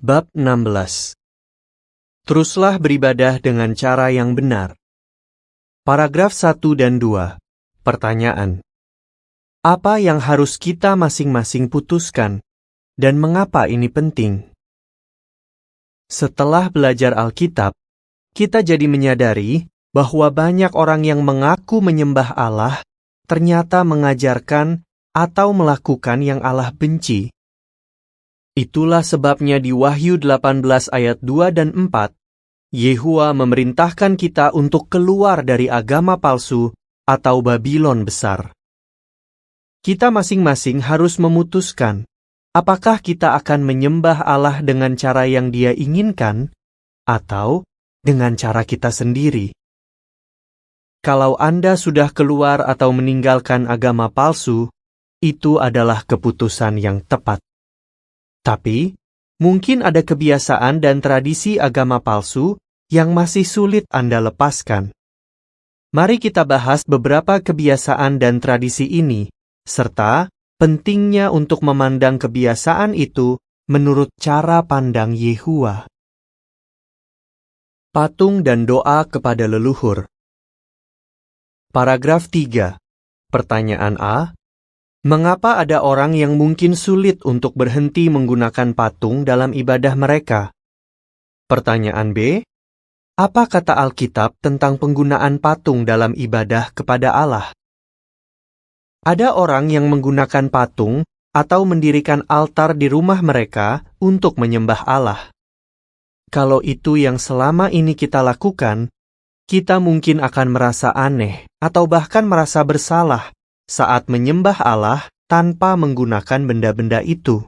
Bab 16. Teruslah beribadah dengan cara yang benar. Paragraf 1 dan 2. Pertanyaan. Apa yang harus kita masing-masing putuskan, dan mengapa ini penting? Setelah belajar Alkitab, kita jadi menyadari bahwa banyak orang yang mengaku menyembah Allah ternyata mengajarkan atau melakukan yang Allah benci. Itulah sebabnya di Wahyu 18 ayat 2 dan 4, Yehuwa memerintahkan kita untuk keluar dari agama palsu atau Babilon besar. Kita masing-masing harus memutuskan, apakah kita akan menyembah Allah dengan cara yang Dia inginkan, atau dengan cara kita sendiri. Kalau Anda sudah keluar atau meninggalkan agama palsu, itu adalah keputusan yang tepat. Tapi, mungkin ada kebiasaan dan tradisi agama palsu yang masih sulit Anda lepaskan. Mari kita bahas beberapa kebiasaan dan tradisi ini, serta pentingnya untuk memandang kebiasaan itu menurut cara pandang Yehuwa. Patung dan doa kepada leluhur. Paragraf 3. Pertanyaan A. Mengapa ada orang yang mungkin sulit untuk berhenti menggunakan patung dalam ibadah mereka? Pertanyaan B. Apa kata Alkitab tentang penggunaan patung dalam ibadah kepada Allah? Ada orang yang menggunakan patung atau mendirikan altar di rumah mereka untuk menyembah Allah. Kalau itu yang selama ini kita lakukan, kita mungkin akan merasa aneh atau bahkan merasa bersalah saat menyembah Allah tanpa menggunakan benda-benda itu.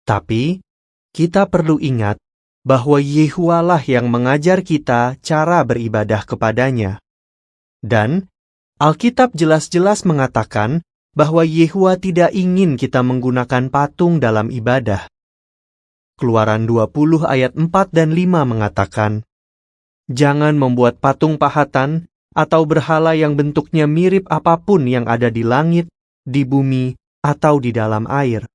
Tapi, kita perlu ingat bahwa Yehuwalah yang mengajar kita cara beribadah kepadanya. Dan, Alkitab jelas-jelas mengatakan bahwa Yehuwa tidak ingin kita menggunakan patung dalam ibadah. Keluaran 20 ayat 4 dan 5 mengatakan, "Jangan membuat patung pahatan atau berhala yang bentuknya mirip apapun yang ada di langit, di bumi, atau di dalam air.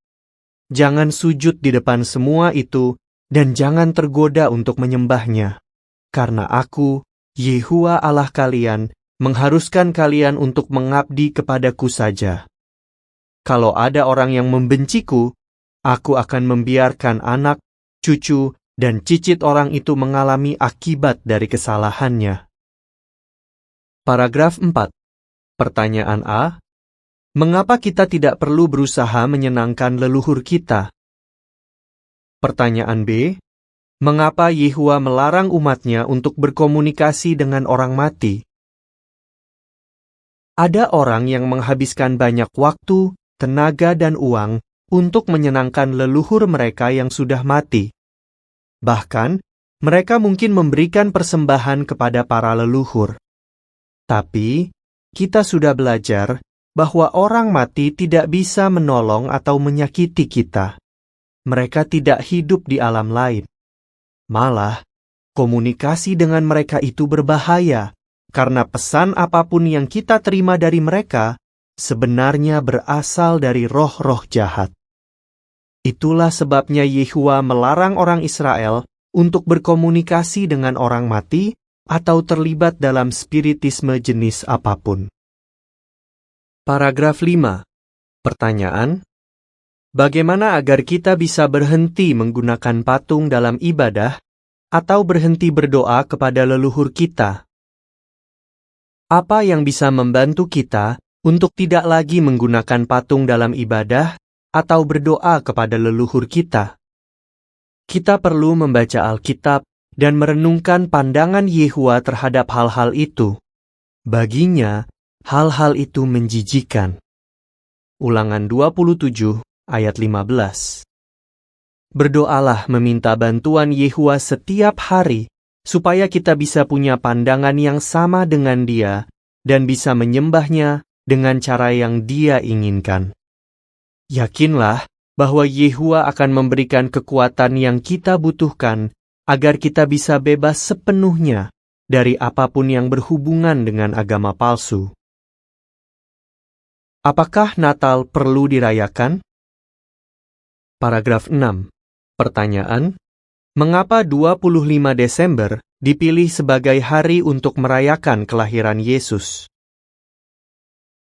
Jangan sujud di depan semua itu, dan jangan tergoda untuk menyembahnya. Karena Aku, Yehuwa Allah kalian, mengharuskan kalian untuk mengabdi kepadaku saja. Kalau ada orang yang membenciku, Aku akan membiarkan anak, cucu, dan cicit orang itu mengalami akibat dari kesalahannya." Paragraf 4. Pertanyaan A. Mengapa kita tidak perlu berusaha menyenangkan leluhur kita? Pertanyaan B. Mengapa Yehuwa melarang umatnya untuk berkomunikasi dengan orang mati? Ada orang yang menghabiskan banyak waktu, tenaga, dan uang untuk menyenangkan leluhur mereka yang sudah mati. Bahkan, mereka mungkin memberikan persembahan kepada para leluhur. Tapi, kita sudah belajar bahwa orang mati tidak bisa menolong atau menyakiti kita. Mereka tidak hidup di alam lain. Malah, komunikasi dengan mereka itu berbahaya, karena pesan apapun yang kita terima dari mereka sebenarnya berasal dari roh-roh jahat. Itulah sebabnya Yehuwa melarang orang Israel untuk berkomunikasi dengan orang mati atau terlibat dalam spiritisme jenis apapun. Paragraf 5. Pertanyaan. Bagaimana agar kita bisa berhenti menggunakan patung dalam ibadah atau berhenti berdoa kepada leluhur kita? Apa yang bisa membantu kita untuk tidak lagi menggunakan patung dalam ibadah atau berdoa kepada leluhur kita? Kita perlu membaca Alkitab dan merenungkan pandangan Yehuwa terhadap hal-hal itu. Baginya, hal-hal itu menjijikan. Ulangan 27 ayat 15. Berdoalah meminta bantuan Yehuwa setiap hari, supaya kita bisa punya pandangan yang sama dengan Dia, dan bisa menyembahnya dengan cara yang Dia inginkan. Yakinlah bahwa Yehuwa akan memberikan kekuatan yang kita butuhkan agar kita bisa bebas sepenuhnya dari apapun yang berhubungan dengan agama palsu. Apakah Natal perlu dirayakan? Paragraf 6. Pertanyaan: mengapa 25 Desember dipilih sebagai hari untuk merayakan kelahiran Yesus?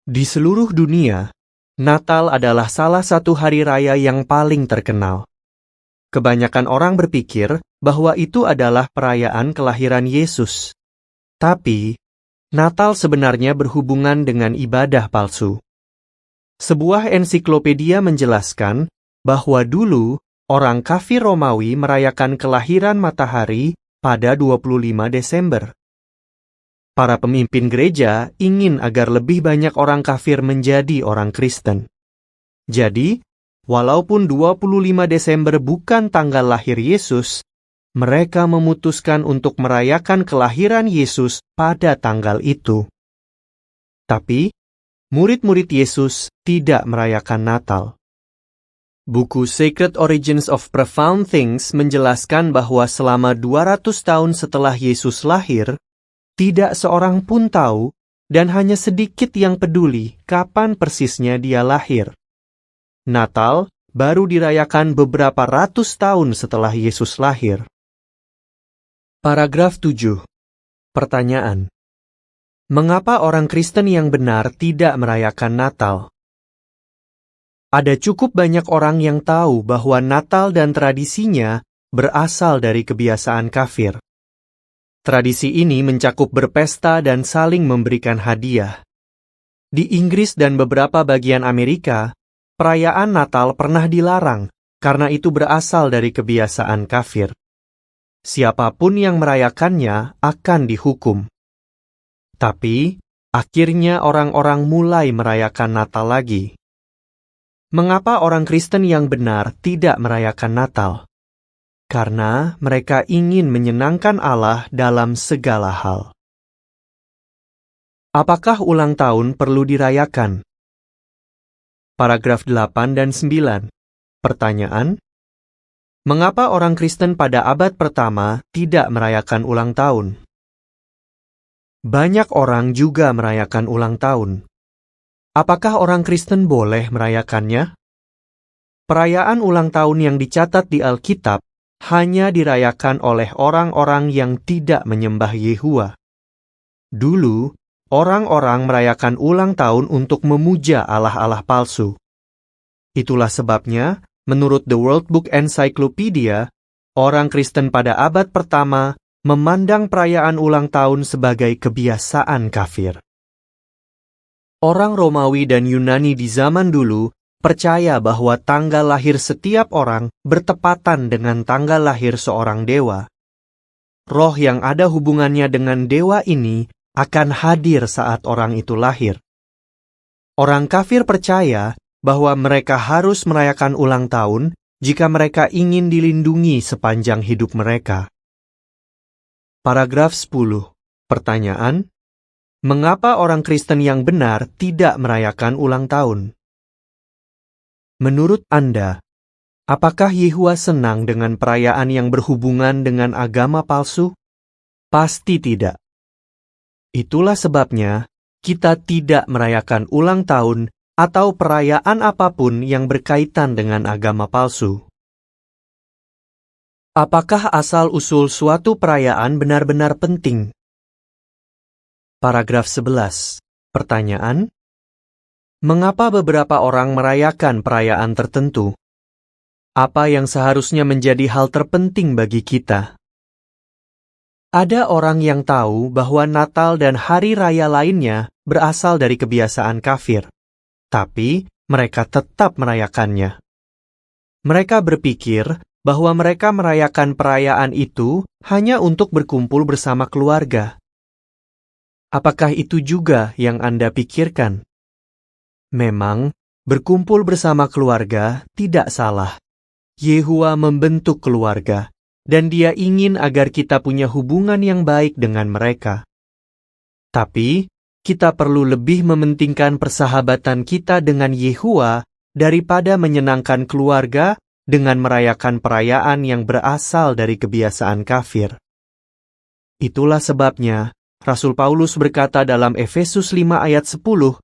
Di seluruh dunia, Natal adalah salah satu hari raya yang paling terkenal. Kebanyakan orang berpikir bahwa itu adalah perayaan kelahiran Yesus. Tapi, Natal sebenarnya berhubungan dengan ibadah palsu. Sebuah ensiklopedia menjelaskan bahwa dulu orang kafir Romawi merayakan kelahiran matahari pada 25 Desember. Para pemimpin gereja ingin agar lebih banyak orang kafir menjadi orang Kristen. Jadi, walaupun 25 Desember bukan tanggal lahir Yesus, mereka memutuskan untuk merayakan kelahiran Yesus pada tanggal itu. Tapi, murid-murid Yesus tidak merayakan Natal. Buku Sacred Origins of Profound Things menjelaskan bahwa selama 200 tahun setelah Yesus lahir, tidak seorang pun tahu dan hanya sedikit yang peduli kapan persisnya dia lahir. Natal baru dirayakan beberapa ratus tahun setelah Yesus lahir. Paragraf 7. Pertanyaan: mengapa orang Kristen yang benar tidak merayakan Natal? Ada cukup banyak orang yang tahu bahwa Natal dan tradisinya berasal dari kebiasaan kafir. Tradisi ini mencakup berpesta dan saling memberikan hadiah. Di Inggris dan beberapa bagian Amerika, perayaan Natal pernah dilarang karena itu berasal dari kebiasaan kafir. Siapapun yang merayakannya akan dihukum. Tapi, akhirnya orang-orang mulai merayakan Natal lagi. Mengapa orang Kristen yang benar tidak merayakan Natal? Karena mereka ingin menyenangkan Allah dalam segala hal. Apakah ulang tahun perlu dirayakan? Paragraf 8 dan 9. Pertanyaan: mengapa orang Kristen pada abad pertama tidak merayakan ulang tahun? Banyak orang juga merayakan ulang tahun. Apakah orang Kristen boleh merayakannya? Perayaan ulang tahun yang dicatat di Alkitab hanya dirayakan oleh orang-orang yang tidak menyembah Yehua. Dulu, orang-orang merayakan ulang tahun untuk memuja allah-allah palsu. Itulah sebabnya, menurut The World Book Encyclopedia, orang Kristen pada abad pertama memandang perayaan ulang tahun sebagai kebiasaan kafir. Orang Romawi dan Yunani di zaman dulu percaya bahwa tanggal lahir setiap orang bertepatan dengan tanggal lahir seorang dewa. Roh yang ada hubungannya dengan dewa ini akan hadir saat orang itu lahir. Orang kafir percaya bahwa mereka harus merayakan ulang tahun jika mereka ingin dilindungi sepanjang hidup mereka. Paragraf 10. Pertanyaan: mengapa orang Kristen yang benar tidak merayakan ulang tahun? Menurut Anda, apakah Yehua senang dengan perayaan yang berhubungan dengan agama palsu? Pasti tidak. Itulah sebabnya kita tidak merayakan ulang tahun atau perayaan apapun yang berkaitan dengan agama palsu. Apakah asal-usul suatu perayaan benar-benar penting? Paragraf 11. Pertanyaan: mengapa beberapa orang merayakan perayaan tertentu? Apa yang seharusnya menjadi hal terpenting bagi kita? Ada orang yang tahu bahwa Natal dan hari raya lainnya berasal dari kebiasaan kafir, tapi mereka tetap merayakannya. Mereka berpikir bahwa mereka merayakan perayaan itu hanya untuk berkumpul bersama keluarga. Apakah itu juga yang Anda pikirkan? Memang, berkumpul bersama keluarga tidak salah. Yehua membentuk keluarga, dan Dia ingin agar kita punya hubungan yang baik dengan mereka. Tapi, kita perlu lebih mementingkan persahabatan kita dengan Yehua daripada menyenangkan keluarga dengan merayakan perayaan yang berasal dari kebiasaan kafir. Itulah sebabnya, Rasul Paulus berkata dalam Efesus 5 ayat 10,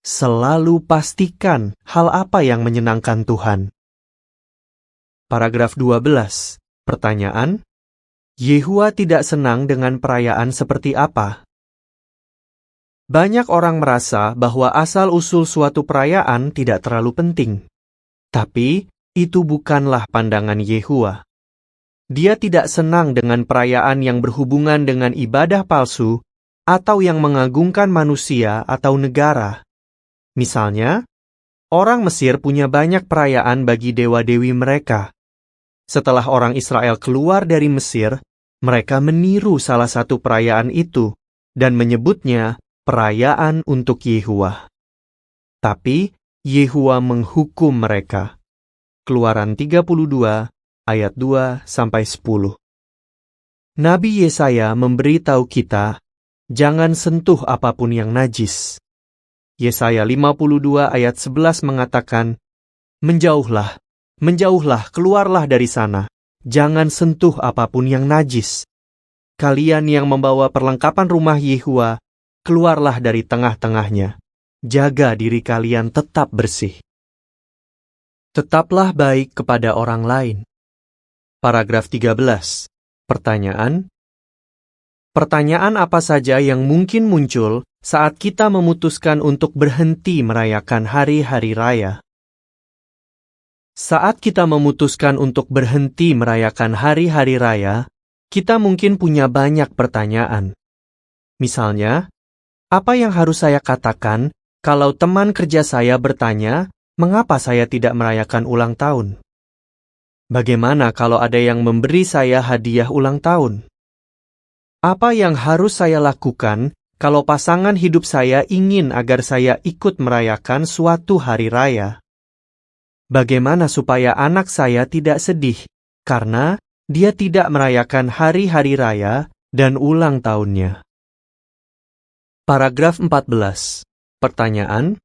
selalu pastikan hal apa yang menyenangkan Tuhan. Paragraf 12. Pertanyaan: Yehua tidak senang dengan perayaan seperti apa? Banyak orang merasa bahwa asal-usul suatu perayaan tidak terlalu penting. Tapi, itu bukanlah pandangan Yehua. Dia tidak senang dengan perayaan yang berhubungan dengan ibadah palsu atau yang mengagungkan manusia atau negara. Misalnya, orang Mesir punya banyak perayaan bagi dewa-dewi mereka. Setelah orang Israel keluar dari Mesir, mereka meniru salah satu perayaan itu dan menyebutnya perayaan untuk Yehua. Tapi, Yehua menghukum mereka. Keluaran 32 ayat 2-10. Nabi Yesaya memberitahu kita, jangan sentuh apapun yang najis. Yesaya 52 ayat 11 mengatakan, menjauhlah, menjauhlah, keluarlah dari sana. Jangan sentuh apapun yang najis. Kalian yang membawa perlengkapan rumah Yehua, keluarlah dari tengah-tengahnya. Jaga diri kalian tetap bersih. Tetaplah baik kepada orang lain. Paragraf 13. Pertanyaan: Pertanyaan apa saja yang mungkin muncul saat kita memutuskan untuk berhenti merayakan hari-hari raya? Saat kita memutuskan untuk berhenti merayakan hari-hari raya, kita mungkin punya banyak pertanyaan. Misalnya, apa yang harus saya katakan kalau teman kerja saya bertanya, mengapa saya tidak merayakan ulang tahun? Bagaimana kalau ada yang memberi saya hadiah ulang tahun? Apa yang harus saya lakukan kalau pasangan hidup saya ingin agar saya ikut merayakan suatu hari raya? Bagaimana supaya anak saya tidak sedih karena dia tidak merayakan hari-hari raya dan ulang tahunnya? Paragraf 14. Pertanyaan: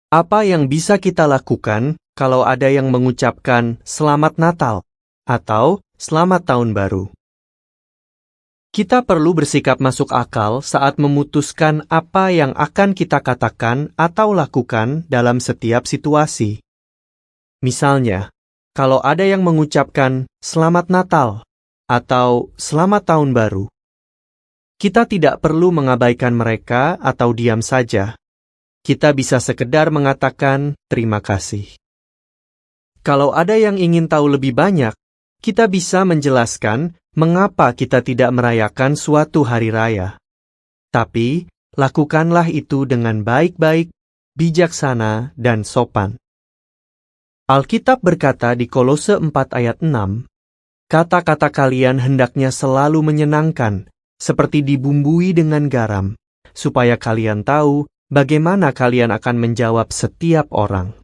Apa yang bisa kita lakukan kalau ada yang mengucapkan Selamat Natal atau Selamat Tahun Baru? Kita perlu bersikap masuk akal saat memutuskan apa yang akan kita katakan atau lakukan dalam setiap situasi. Misalnya, kalau ada yang mengucapkan Selamat Natal atau Selamat Tahun Baru, kita tidak perlu mengabaikan mereka atau diam saja. Kita bisa sekedar mengatakan terima kasih. Kalau ada yang ingin tahu lebih banyak, kita bisa menjelaskan mengapa kita tidak merayakan suatu hari raya. Tapi, lakukanlah itu dengan baik-baik, bijaksana, dan sopan. Alkitab berkata di Kolose 4 ayat 6, kata-kata kalian hendaknya selalu menyenangkan, seperti dibumbui dengan garam, supaya kalian tahu bagaimana kalian akan menjawab setiap orang.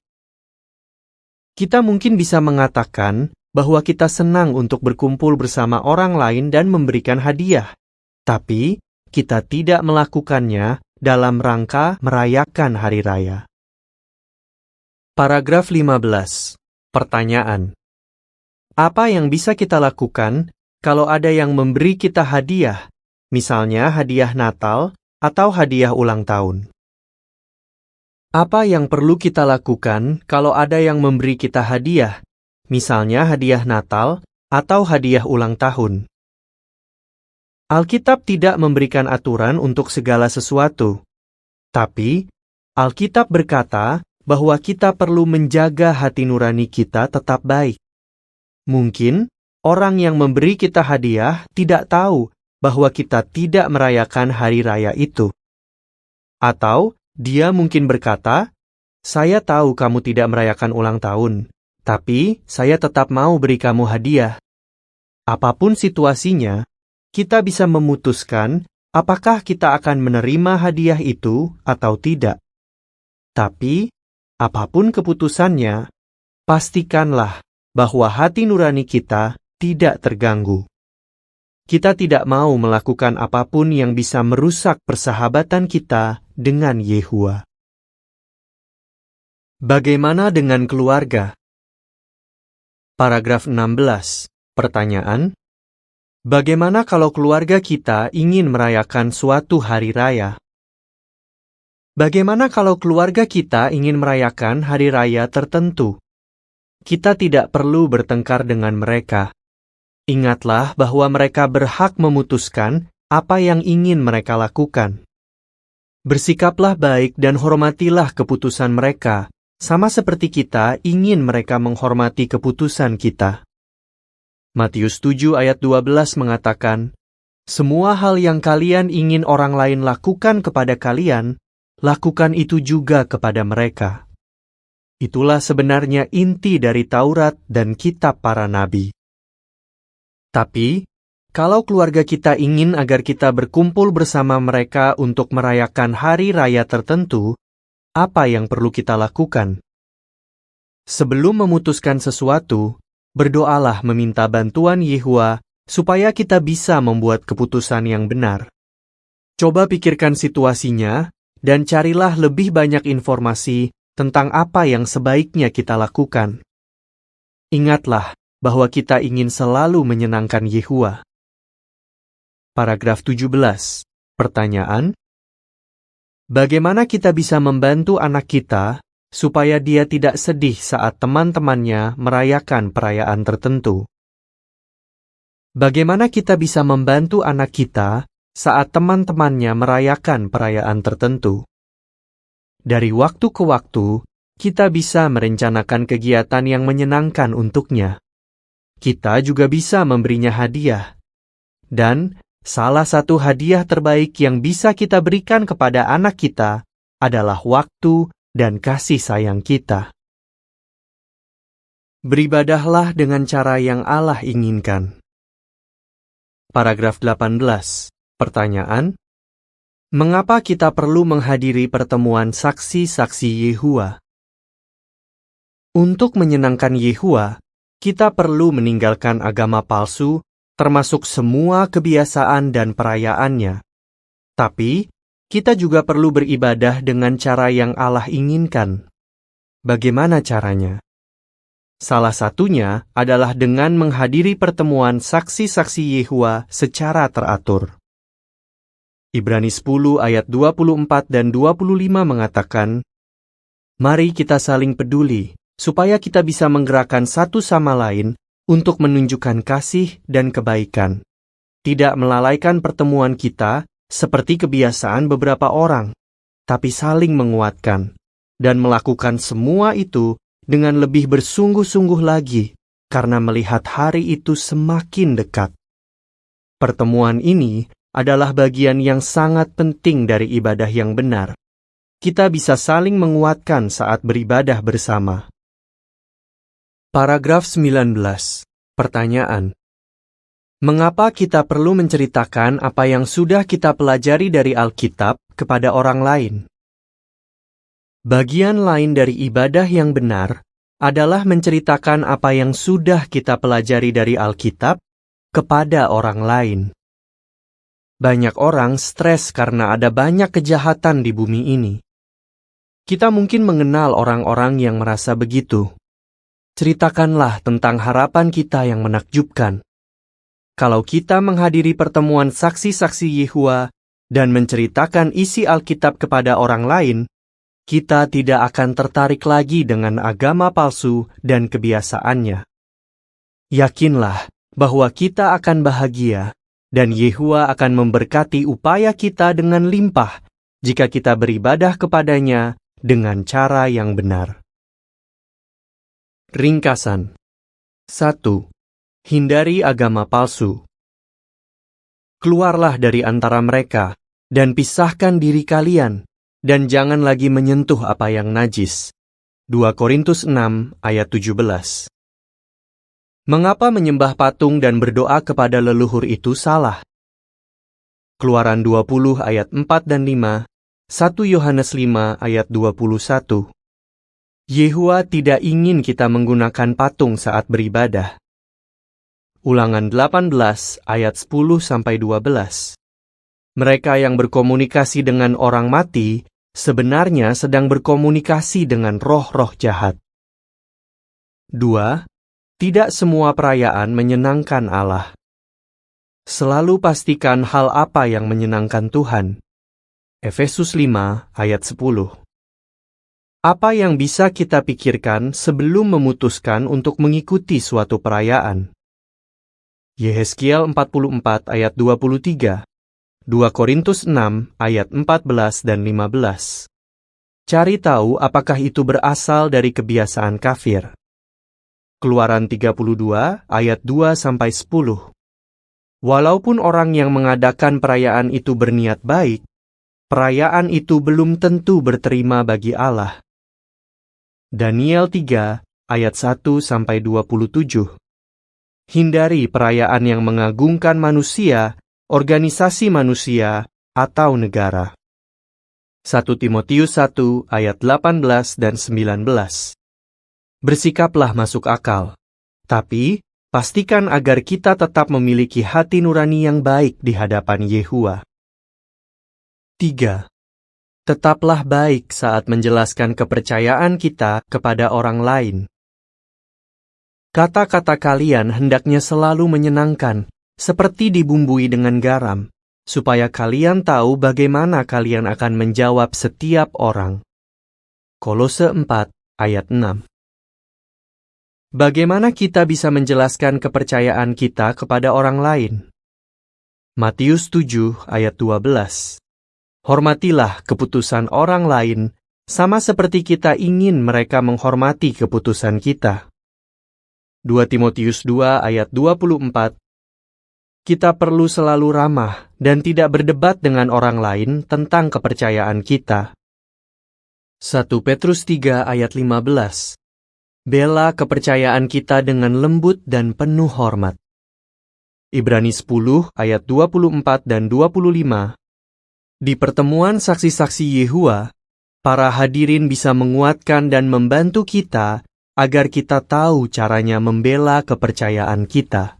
Kita mungkin bisa mengatakan bahwa kita senang untuk berkumpul bersama orang lain dan memberikan hadiah, tapi kita tidak melakukannya dalam rangka merayakan hari raya. Paragraf 15. Pertanyaan: Apa yang bisa kita lakukan kalau ada yang memberi kita hadiah, misalnya hadiah Natal atau hadiah ulang tahun? Apa yang perlu kita lakukan kalau ada yang memberi kita hadiah, misalnya hadiah Natal atau hadiah ulang tahun? Alkitab tidak memberikan aturan untuk segala sesuatu, tapi Alkitab berkata bahwa kita perlu menjaga hati nurani kita tetap baik. Mungkin orang yang memberi kita hadiah tidak tahu bahwa kita tidak merayakan hari raya itu. Atau dia mungkin berkata, saya tahu kamu tidak merayakan ulang tahun, tapi saya tetap mau beri kamu hadiah. Apapun situasinya, kita bisa memutuskan apakah kita akan menerima hadiah itu atau tidak. Tapi, apapun keputusannya, pastikanlah bahwa hati nurani kita tidak terganggu. Kita tidak mau melakukan apapun yang bisa merusak persahabatan kita dengan Yehua. Bagaimana dengan keluarga? Paragraf 16. Pertanyaan: Bagaimana kalau keluarga kita ingin merayakan suatu hari raya? Bagaimana kalau keluarga kita ingin merayakan hari raya tertentu? kita tidak perlu bertengkar dengan mereka. Ingatlah bahwa mereka berhak memutuskan apa yang ingin mereka lakukan. Bersikaplah baik dan hormatilah keputusan mereka, sama seperti kita ingin mereka menghormati keputusan kita. Matius 7 ayat 12 mengatakan, "Semua hal yang kalian ingin orang lain lakukan kepada kalian, lakukan itu juga kepada mereka." Itulah sebenarnya inti dari Taurat dan kitab para nabi. Tapi, kalau keluarga kita ingin agar kita berkumpul bersama mereka untuk merayakan hari raya tertentu, apa yang perlu kita lakukan? Sebelum memutuskan sesuatu, berdoalah meminta bantuan Yehuwa supaya kita bisa membuat keputusan yang benar. Coba pikirkan situasinya dan carilah lebih banyak informasi tentang apa yang sebaiknya kita lakukan. Ingatlah bahwa kita ingin selalu menyenangkan Yehuwa. Paragraf 17. Pertanyaan: bagaimana kita bisa membantu anak kita supaya dia tidak sedih saat teman-temannya merayakan perayaan tertentu? Bagaimana kita bisa membantu anak kita saat teman-temannya merayakan perayaan tertentu? Dari waktu ke waktu, kita bisa merencanakan kegiatan yang menyenangkan untuknya. Kita juga bisa memberinya hadiah. Dan salah satu hadiah terbaik yang bisa kita berikan kepada anak kita adalah waktu dan kasih sayang kita. Beribadahlah dengan cara yang Allah inginkan. Paragraf 18. Pertanyaan: mengapa kita perlu menghadiri pertemuan saksi-saksi Yehuwa? Untuk menyenangkan Yehuwa, kita perlu meninggalkan agama palsu, termasuk semua kebiasaan dan perayaannya. Tapi, kita juga perlu beribadah dengan cara yang Allah inginkan. Bagaimana caranya? Salah satunya adalah dengan menghadiri pertemuan saksi-saksi Yehuwa secara teratur. Ibrani 10 ayat 24 dan 25 mengatakan, "Mari kita saling peduli, supaya kita bisa menggerakkan satu sama lain untuk menunjukkan kasih dan kebaikan. Tidak melalaikan pertemuan kita seperti kebiasaan beberapa orang, tapi saling menguatkan, dan melakukan semua itu dengan lebih bersungguh-sungguh lagi, karena melihat hari itu semakin dekat." Pertemuan ini adalah bagian yang sangat penting dari ibadah yang benar. Kita bisa saling menguatkan saat beribadah bersama. Paragraf 19. Pertanyaan: mengapa kita perlu menceritakan apa yang sudah kita pelajari dari Alkitab kepada orang lain? Bagian lain dari ibadah yang benar adalah menceritakan apa yang sudah kita pelajari dari Alkitab kepada orang lain. Banyak orang stres karena ada banyak kejahatan di bumi ini. Kita mungkin mengenal orang-orang yang merasa begitu. Ceritakanlah tentang harapan kita yang menakjubkan. Kalau kita menghadiri pertemuan saksi-saksi Yehuwa dan menceritakan isi Alkitab kepada orang lain, kita tidak akan tertarik lagi dengan agama palsu dan kebiasaannya. Yakinlah bahwa kita akan bahagia, dan Yehuwa akan memberkati upaya kita dengan limpah jika kita beribadah kepadanya dengan cara yang benar. Ringkasan. 1. Hindari agama palsu. Keluarlah dari antara mereka, dan pisahkan diri kalian, dan jangan lagi menyentuh apa yang najis. 2 Korintus 6 ayat 17. Mengapa menyembah patung dan berdoa kepada leluhur itu salah? Keluaran 20 ayat 4 dan 5, 1 Yohanes 5 ayat 21. Yehuwa tidak ingin kita menggunakan patung saat beribadah. Ulangan 18 ayat 10-12. Mereka yang berkomunikasi dengan orang mati sebenarnya sedang berkomunikasi dengan roh-roh jahat. 2. Tidak semua perayaan menyenangkan Allah. Selalu pastikan hal apa yang menyenangkan Tuhan. Efesus 5 ayat 10. Apa yang bisa kita pikirkan sebelum memutuskan untuk mengikuti suatu perayaan? Yehezkiel 44 ayat 23, 2 Korintus 6 ayat 14 dan 15. Cari tahu apakah itu berasal dari kebiasaan kafir. Keluaran 32 ayat 2-10. Walaupun orang yang mengadakan perayaan itu berniat baik, perayaan itu belum tentu berterima bagi Allah. Daniel 3 ayat 1-27. Hindari perayaan yang mengagungkan manusia, organisasi manusia, atau negara. 1 Timotius 1 ayat 18 dan 19. Bersikaplah masuk akal, tapi pastikan agar kita tetap memiliki hati nurani yang baik di hadapan Yehuwa. 3. Tetaplah baik saat menjelaskan kepercayaan kita kepada orang lain. Kata-kata kalian hendaknya selalu menyenangkan, seperti dibumbui dengan garam, supaya kalian tahu bagaimana kalian akan menjawab setiap orang. Kolose 4 ayat 6. Bagaimana kita bisa menjelaskan kepercayaan kita kepada orang lain? Matius 7 ayat 12. Hormatilah keputusan orang lain, sama seperti kita ingin mereka menghormati keputusan kita. 2 Timotius 2 ayat 24. Kita perlu selalu ramah dan tidak berdebat dengan orang lain tentang kepercayaan kita. 1 Petrus 3 ayat 15. Bela kepercayaan kita dengan lembut dan penuh hormat. Ibrani 10 ayat 24 dan 25. Di pertemuan saksi-saksi Yehuwa, para hadirin bisa menguatkan dan membantu kita agar kita tahu caranya membela kepercayaan kita.